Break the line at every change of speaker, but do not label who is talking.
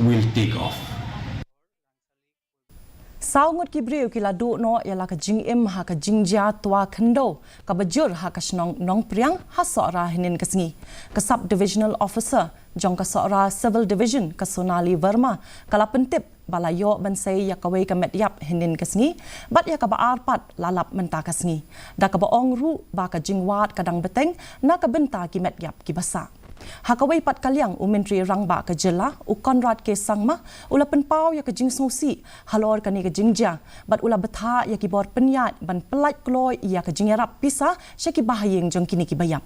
will take off.
Sau ngut kibriu kila du no ialah ke Jingim ha ke Jingtwa Khyndew ka bajur ha ke Shnong Nongpriang ha sora hinin kesengi ke sub divisional officer jong ka sora civil division ke Sonali Verma kala pentip balayo bansai ya kawai ke Metiap hinin kesengi bat ya ka baar pat lalap menta kesengi da ka baong ru ba ka Jingwat kadang beteng na ka benta ki Metiap ki basa Hakawai pat kaliang umentri rangba ke jela u Konrad ke sangma ula penpau ya ke jingsosi halor kani ke jingja bat ula betha ya ki bor penyat ban pelait kloi ya ke jingerap pisah syaki bahayeng jong kini ki bayap